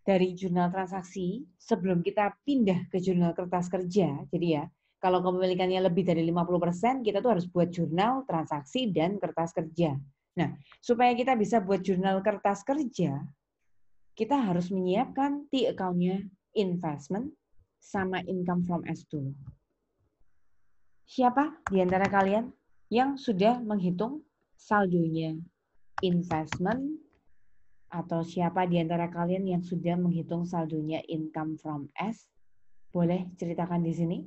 dari jurnal transaksi sebelum kita pindah ke jurnal kertas kerja. Jadi ya, kalau kepemilikannya lebih dari 50%, kita tuh harus buat jurnal transaksi dan kertas kerja. Nah, supaya kita bisa buat jurnal kertas kerja, kita harus menyiapkan T account-nya investment sama income from S dulu. Siapa di antara kalian yang sudah menghitung saldonya investment, atau siapa di antara kalian yang sudah menghitung saldonya income from S? Boleh ceritakan di sini?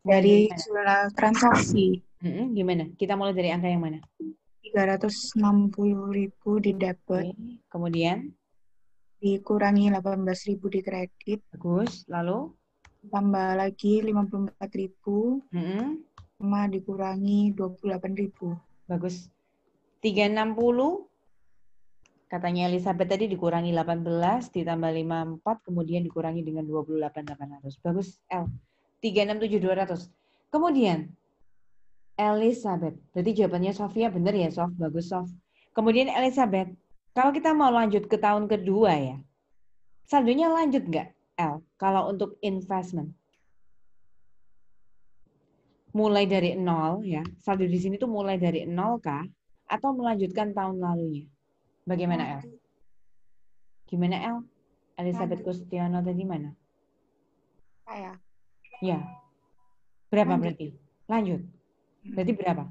Mulai dari Dari mana? jurnal transaksi, Gimana? Kita mulai dari angka yang mana? 360.000 di debit, Oke. Kemudian, dikurangi 18.000 di kredit, bagus. Lalu, tambah lagi 54.000, mm-mm, sama dikurangi 28.000. bagus. 360, katanya Elizabeth tadi dikurangi 18, ditambah 54, kemudian dikurangi dengan 28.800. Bagus, L. 367.200. Kemudian, Elizabeth. Berarti jawabannya Sofia benar ya, Sof? Bagus, Sof. Kemudian Elizabeth, kalau kita mau lanjut ke tahun kedua ya, saldonya lanjut nggak, L? Kalau untuk investment. Mulai dari nol ya, saldo di sini tuh mulai dari nol kah? Atau melanjutkan tahun lalunya? Bagaimana, L? Lanjut, Gimana, L? Elizabeth lanjut. Kustiono tadi mana? Saya Ya, berapa lanjut. berarti? Lanjut. Berarti berapa?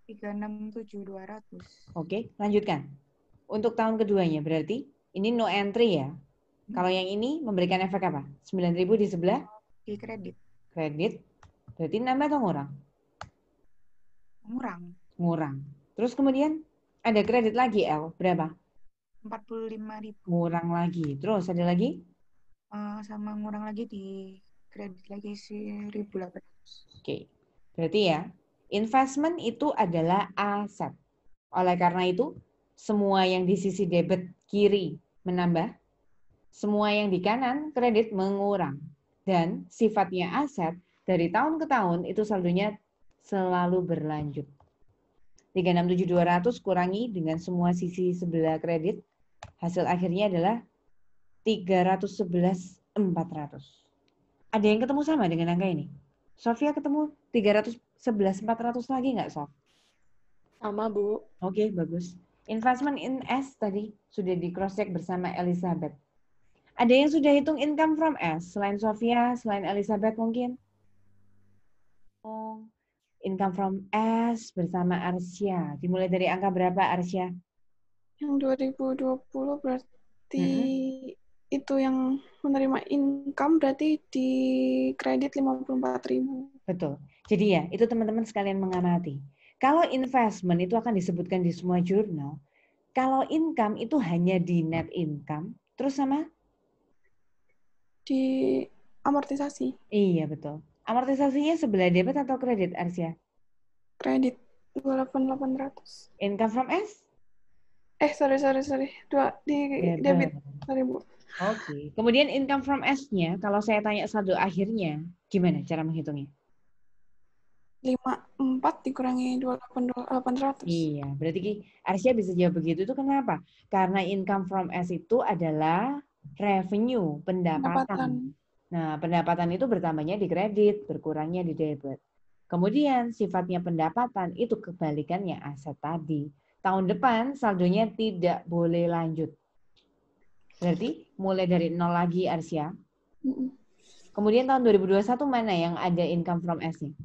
367.200. Oke, lanjutkan. Untuk tahun keduanya berarti ini no entry ya. Kalau yang ini memberikan efek apa? 9.000 di sebelah Di kredit, kredit. Berarti nambah atau ngurang? ngurang. Ngurang. Terus kemudian ada kredit lagi L. Berapa? 45.000. Ngurang lagi. Terus ada lagi? Sama ngurang lagi di kredit lagi 1.800. Oke. Berarti ya, investment itu adalah aset. Oleh karena itu, semua yang di sisi debit kiri menambah, semua yang di kanan kredit mengurang. Dan sifatnya aset dari tahun ke tahun itu saldonya selalu berlanjut. 367.200 kurangi dengan semua sisi sebelah kredit, hasil akhirnya adalah 311.400. Ada yang ketemu sama dengan angka ini? Sofia ketemu 311.400 lagi nggak, Sof? Sama, Bu. Oke, bagus. Investment in S tadi sudah di cross check bersama Elizabeth. Ada yang sudah hitung income from S selain Sofia, selain Elizabeth mungkin? Oh, income from S bersama Arsya. Dimulai dari angka berapa, Arsya? Yang 2020 berarti itu yang menerima income berarti di kredit 54.000. Betul. Jadi ya, itu teman-teman sekalian mengamati. Kalau investment itu akan disebutkan di semua jurnal. Kalau income itu hanya di net income. Terus sama? Di amortisasi. Iya, betul. Amortisasinya sebelah debit atau kredit, Arsya? Kredit 28.800. Income from S? Sorry. Di debit. Debit. Sorry, Bu. Oke. Kemudian income from S-nya, kalau saya tanya saldo akhirnya, gimana cara menghitungnya? 54 dikurangi 28.800. Iya, berarti Arsya bisa jawab begitu itu kenapa? Karena income from S itu adalah revenue, pendapatan. Nah, pendapatan itu bertambahnya di kredit, berkurangnya di debit. Kemudian sifatnya pendapatan itu kebalikannya aset tadi. Tahun depan saldonya tidak boleh lanjut. Berarti mulai dari nol lagi, Arsya. Kemudian tahun 2021 mana yang ada income from S-nya?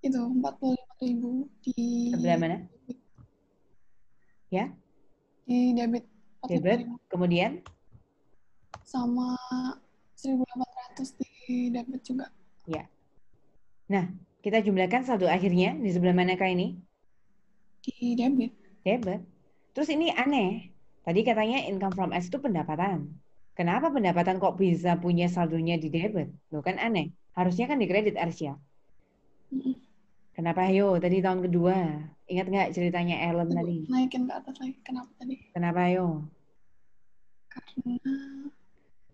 Itu 45.000 di Sebelah mana? Ya, di debit debit. 45.000 Kemudian sama 1.800 di debit juga. ya. Nah, kita jumlahkan saldo akhirnya di sebelah manakah ini? Di debit. Debit. Terus ini aneh. Tadi katanya income from S itu pendapatan. Kenapa pendapatan kok bisa punya saldonya di debit? Loh kan aneh. Harusnya kan di kredit, Arsya. Kenapa ayo tadi tahun kedua? Ingat nggak ceritanya Ellen tadi? Naikin ke atas lagi. Kenapa tadi? Kenapa ayo?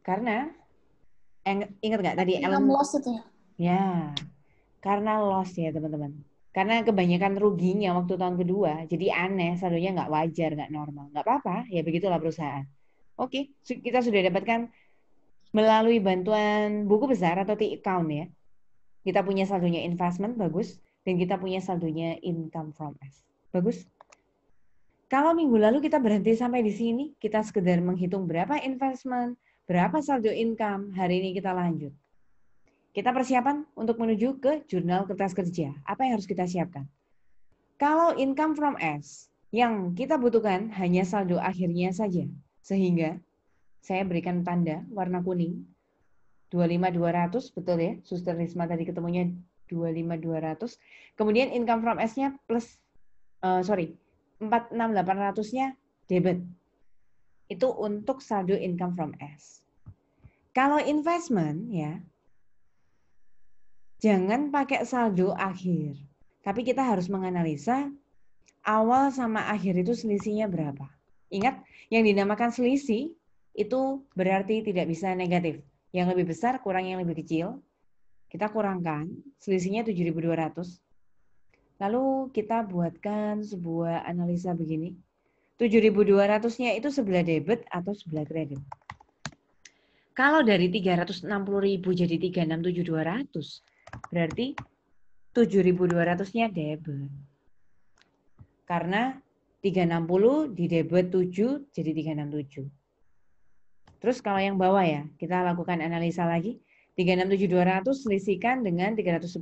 Karena ingat nggak tadi Ellen? Income loss itu ya? Ya, karena loss ya teman-teman. Karena kebanyakan ruginya waktu tahun kedua, jadi aneh, saldonya nggak wajar, nggak normal. Nggak apa-apa, ya begitulah perusahaan. Oke, kita sudah dapatkan melalui bantuan buku besar atau T-account ya. Kita punya saldonya investment, bagus. Dan kita punya saldonya income from S. Bagus. Kalau minggu lalu kita berhenti sampai di sini, kita sekedar menghitung berapa investment, berapa saldo income, hari ini kita lanjut. Kita persiapan untuk menuju ke jurnal kertas kerja. Apa yang harus kita siapkan? Kalau income from S, yang kita butuhkan hanya saldo akhirnya saja. Sehingga saya berikan tanda warna kuning. 25.200, betul ya? Suster Risma tadi ketemunya 25.200. Kemudian income from S-nya plus, 46.800-nya debit. Itu untuk saldo income from S. Kalau investment ya, jangan pakai saldo akhir. Tapi kita harus menganalisa awal sama akhir itu selisihnya berapa. Ingat, yang dinamakan selisih itu berarti tidak bisa negatif. Yang lebih besar kurang yang lebih kecil. Kita kurangkan, selisihnya 7.200. Lalu kita buatkan sebuah analisa begini. 7.200-nya itu sebelah debit atau sebelah kredit. Kalau dari 360.000 jadi 367.200, berarti 7.200-nya debit. Karena 360 di debit 7 jadi 367. Terus kalau yang bawah ya, kita lakukan analisa lagi. 367.200 selisihkan dengan 311.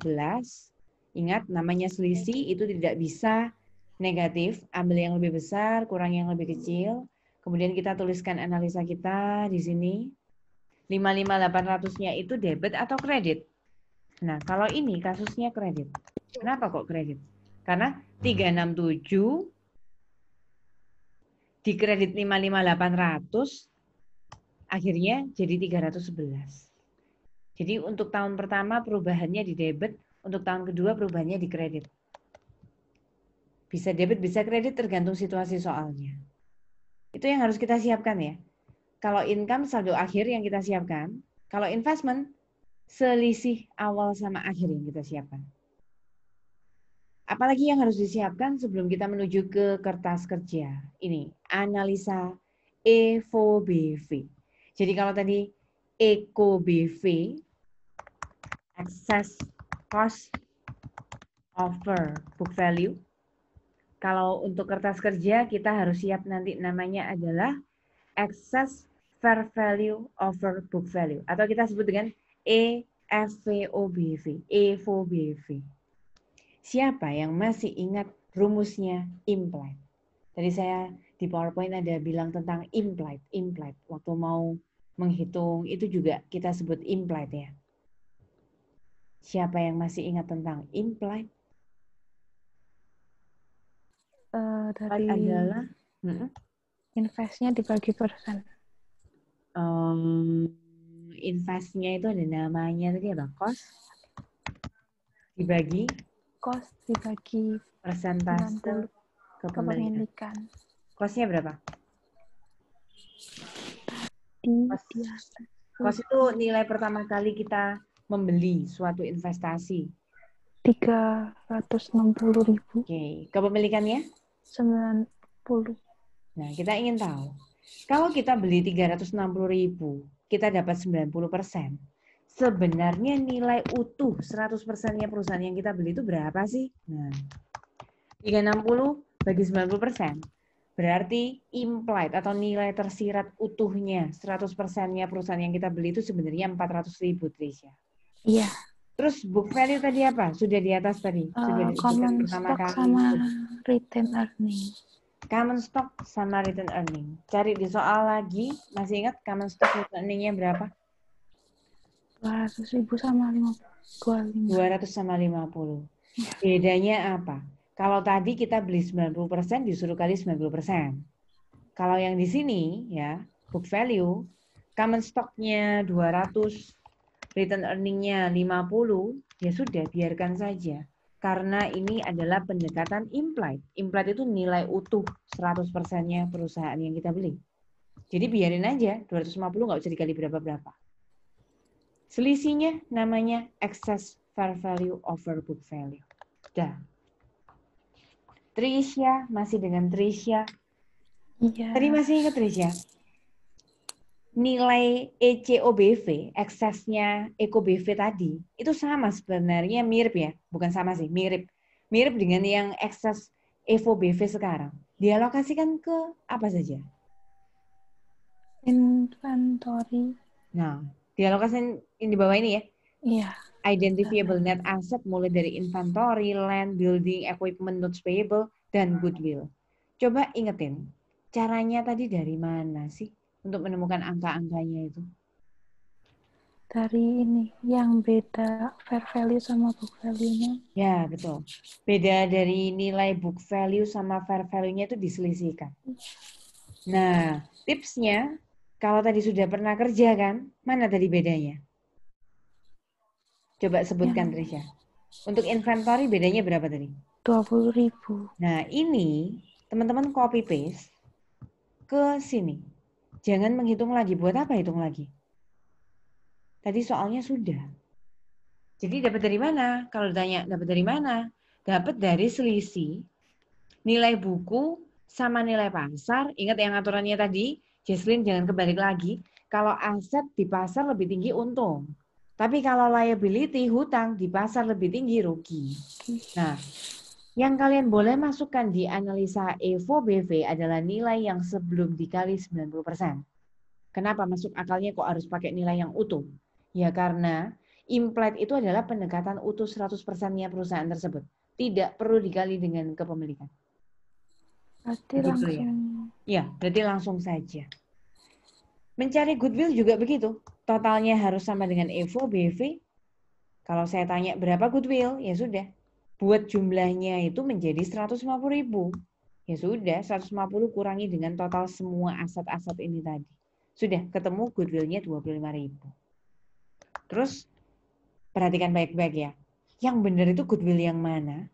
Ingat, namanya selisih itu tidak bisa negatif. Ambil yang lebih besar, kurang yang lebih kecil. Kemudian kita tuliskan analisa kita di sini. 55.800-nya itu debit atau kredit? Nah, kalau ini kasusnya kredit. Kenapa kok kredit? Karena 367 dikredit 55.800 akhirnya jadi 311. Jadi untuk tahun pertama perubahannya di debit, untuk tahun kedua perubahannya di kredit. Bisa debit, bisa kredit tergantung situasi soalnya. Itu yang harus kita siapkan ya. Kalau income saldo akhir yang kita siapkan, kalau investment selisih awal sama akhir yang kita siapkan. Apalagi yang harus disiapkan sebelum kita menuju ke kertas kerja. Ini analisa EVO-BV. Jadi kalau tadi ECO-BV, excess cost over book value. Kalau untuk kertas kerja kita harus siap nanti namanya adalah excess fair value over book value. Atau kita sebut dengan EFVOBV, EVO-BV. Siapa yang masih ingat rumusnya implied? Tadi saya di PowerPoint ada bilang tentang implied. Waktu mau menghitung itu juga kita sebut implied ya. Siapa yang masih ingat tentang implied? Dari Adalah investnya dibagi persen. Investnya itu ada namanya tadi apa? Cost dibagi Cost dibagi persentase kepemilikan. Costnya berapa? Cost itu nilai pertama kali kita membeli suatu investasi. 360.000. Oke, kepemilikannya? 90. Nah, kita ingin tahu. Kalau kita beli 360.000, kita dapat 90%. Sebenarnya nilai utuh 100%-nya perusahaan yang kita beli itu berapa sih? Nah, 360 bagi 90%. Berarti implied atau nilai tersirat utuhnya 100%-nya perusahaan yang kita beli itu sebenarnya 400.000, Trisha. Iya. Terus book value tadi apa? Sudah di atas tadi. Sudah disebutkan Common pertama stock kali. sama return earning. Common stock sama return earning. Cari di soal lagi. Masih ingat common stock return earning-nya berapa? 200.000 sama 25. 200 sama 50. Bedanya apa? Kalau tadi kita beli 90% disuruh kali 90%. Kalau yang di sini ya, book value, common stock-nya 200, return earning-nya 50, ya sudah biarkan saja. Karena ini adalah pendekatan implied. Implied itu nilai utuh 100%-nya perusahaan yang kita beli. Jadi biarin aja, 250 nggak usah dikali berapa-berapa. Selisihnya namanya excess fair value over book value. Dah. Trisha, masih dengan Trisha. Iya. Tadi masih ingat Trisha? nilai ECOBV, eksesnya ECOBV tadi, itu sama sebenarnya, mirip ya. Bukan sama sih, mirip. Mirip dengan yang ekses EVOBV sekarang. Dialokasikan ke apa saja? Inventory. Nah, dialokasikan di bawah ini ya. Iya. Identifiable net asset mulai dari inventory, land, building, equipment, notes payable, dan goodwill. Coba ingetin, caranya tadi dari mana sih untuk menemukan angka-angkanya itu? Dari ini, yang beda fair value sama book value-nya. Ya, betul. Beda dari nilai book value sama fair value-nya itu diselisihkan. Nah, tipsnya, kalau tadi sudah pernah kerja kan, mana tadi bedanya? Coba sebutkan, Trisha. Untuk inventory bedanya berapa tadi? 20.000. Nah, ini teman-teman copy paste ke sini. Jangan menghitung lagi. Buat apa hitung lagi? Tadi soalnya sudah. Jadi dapat dari mana? Kalau ditanya dapat dari mana? Dapat dari selisih nilai buku sama nilai pasar. Ingat yang aturannya tadi, Jesslyn jangan kebalik lagi. Kalau aset di pasar lebih tinggi untung. Tapi kalau liability, hutang di pasar lebih tinggi rugi. Nah, yang kalian boleh masukkan di analisa EVO-BV adalah nilai yang sebelum dikali 90%. Kenapa masuk akalnya kok harus pakai nilai yang utuh? Ya karena implied itu adalah pendekatan utuh 100%-nya perusahaan tersebut. Tidak perlu dikali dengan kepemilikan. Berarti Begitu langsung. Ya, berarti langsung saja. Mencari goodwill juga begitu. Totalnya harus sama dengan EVO, BV. Kalau saya tanya berapa goodwill, ya sudah. Buat jumlahnya itu menjadi 150.000. Ya sudah, 150 kurangi dengan total semua aset-aset ini tadi. Sudah ketemu goodwill-nya 25.000. Terus perhatikan baik-baik ya. Yang benar itu goodwill yang mana?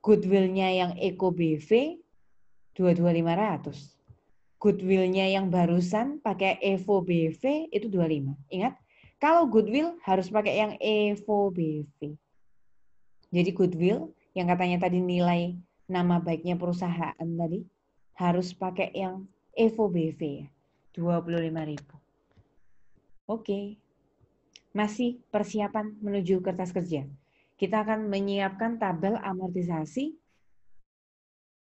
Goodwill-nya yang ECOBV 22.500. Goodwill-nya yang barusan pakai EVO-BV itu 25. Ingat, kalau goodwill harus pakai yang EVO-BV. Jadi goodwill yang katanya tadi nilai nama baiknya perusahaan tadi harus pakai yang EVO-BV ya. 25.000. Oke. Masih persiapan menuju kertas kerja. Kita akan menyiapkan tabel amortisasi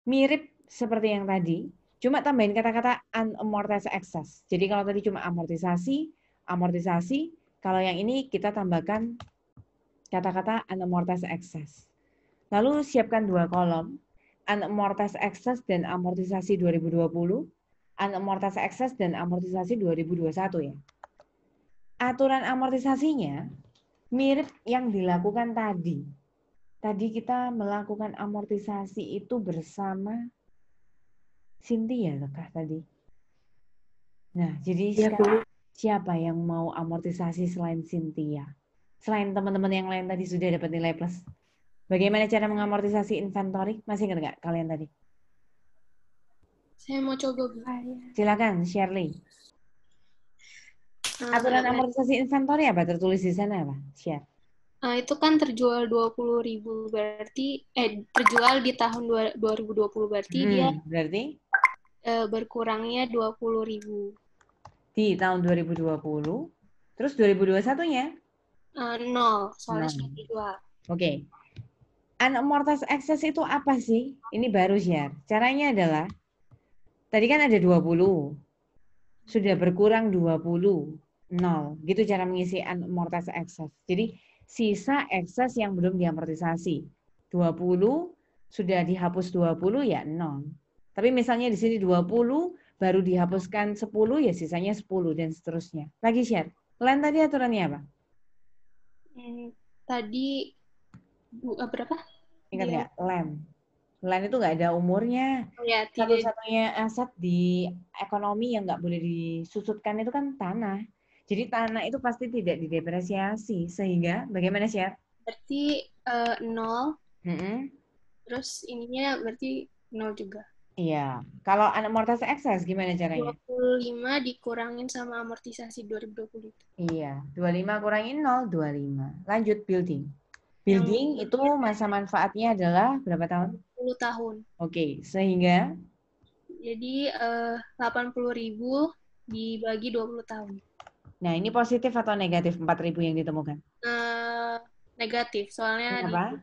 mirip seperti yang tadi, cuma tambahin kata-kata unamortized excess. Jadi kalau tadi cuma amortisasi, kalau yang ini kita tambahkan kata-kata unamortized excess. Lalu siapkan dua kolom, unamortized excess dan amortisasi 2020, unamortized excess dan amortisasi 2021 ya. Aturan amortisasinya mirip yang dilakukan tadi. Tadi kita melakukan amortisasi itu bersama Cynthia kah tadi? Nah, jadi sekarang siapa yang mau amortisasi selain Cynthia? Selain teman-teman yang lain tadi sudah dapat nilai plus. Bagaimana cara mengamortisasi inventory? Masih ingat nggak kalian tadi? Saya mau coba, Bu. Silakan, Shirley. Aturan amortisasi inventory apa? Tertulis di sana apa? Share. Itu kan terjual 20.000 berarti terjual di tahun 2020 berarti dia berarti berkurangnya 20.000. Di tahun 2020. Terus 2021-nya? 0, soalnya sudah dijual. Oke. Unamortized excess itu apa sih? Ini baru share. Caranya adalah tadi kan ada 20. Sudah berkurang 20. 0. Gitu cara mengisi unamortized excess. Jadi sisa excess yang belum diamortisasi. 20 sudah dihapus 20 ya 0. Tapi misalnya di sini 20 baru dihapuskan 10 ya sisanya 10 dan seterusnya. Lagi share. Land tadi aturannya apa? Tadi berapa? Ingat nggak? Land. Land itu nggak ada umurnya. Ya, satu-satunya aset di ekonomi yang nggak boleh disusutkan itu kan tanah. Jadi tanah itu pasti tidak didepresiasi. Sehingga bagaimana sih? Berarti 0. Terus ininya berarti 0 juga. Iya. Kalau unamortized excess gimana caranya? 25 dikurangin sama amortisasi 2020 itu. Iya. 25 kurangin 0, 25. Lanjut building. Building itu masa manfaatnya adalah berapa tahun? 10 tahun. Oke. Sehingga? Jadi 80.000 dibagi 20 tahun. Nah, ini positif atau negatif 4.000 yang ditemukan? Negatif, soalnya Kenapa?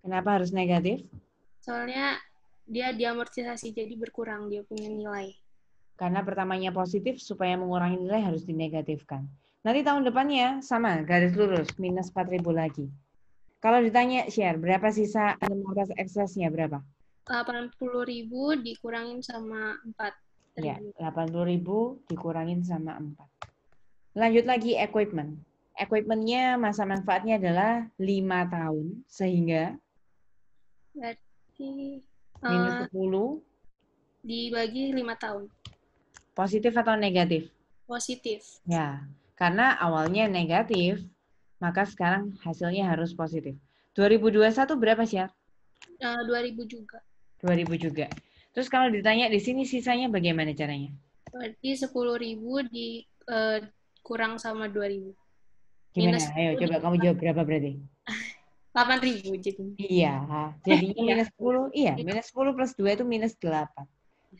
Kenapa harus negatif? soalnya dia diamortisasi jadi berkurang dia punya nilai. Karena pertamanya positif, supaya mengurangi nilai harus dinegatifkan. Nanti tahun depannya sama, garis lurus, minus 4.000 lagi. Kalau ditanya share, berapa sisa mortalitas eksesnya berapa? 80.000 dikurangin sama 4. Ya, 80.000 dikurangin sama 4. Lanjut lagi equipment. Equipment-nya masa manfaatnya adalah 5 tahun, sehingga Berarti minus 10 dibagi 5 tahun. positif atau negatif? Positif. Ya, karena awalnya negatif, maka sekarang hasilnya harus positif. 2021 berapa sih? 2.000 juga. 2000 juga. Terus kalau ditanya di sini sisanya bagaimana caranya? Berarti 10.000 dikurang sama 2.000. Gimana? Minus Ayo coba kamu jawab berapa berarti? 8.000 jadi. Iya, jadinya Iya. minus 10. Iya, minus 10 plus 2 itu minus 8.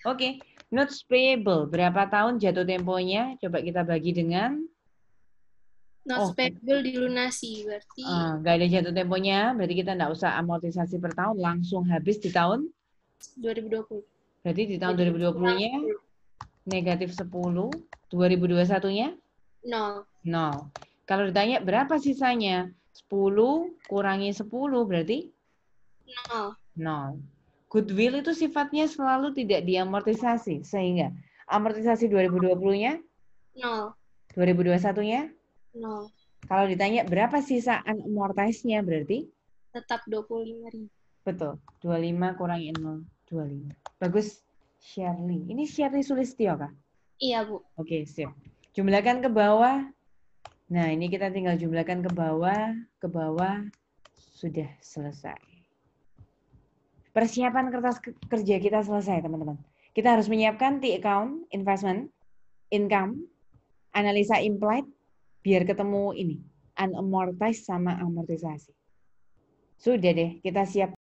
Oke, notes payable. Berapa tahun jatuh temponya? Coba kita bagi dengan... Notes payable dilunasi. Berarti nggak ada jatuh temponya, berarti kita nggak usah amortisasi per tahun, langsung habis di tahun 2020. Berarti di tahun 2020-nya negatif 10, 2021-nya 0. 0. Kalau ditanya berapa sisanya? 10 kurangi 10 berarti 0. 0. Goodwill itu sifatnya selalu tidak diamortisasi, sehingga amortisasi 2020-nya 0. 2021-nya 0. kalau ditanya berapa sisa unamortized-nya berarti Tetap 25.000. betul. 25 kurangi 0, 25. Bagus, Shirley. Ini Shirley Sulistyo kah? Iya, Bu. Oke, siap. Jumlahkan ke bawah. Nah, ini kita tinggal jumlahkan ke bawah, sudah selesai. Persiapan kertas kerja kita selesai, teman-teman. Kita harus menyiapkan T-account, investment, income, analisa implied, biar ketemu ini, unamortized sama amortisasi. Sudah deh, kita siap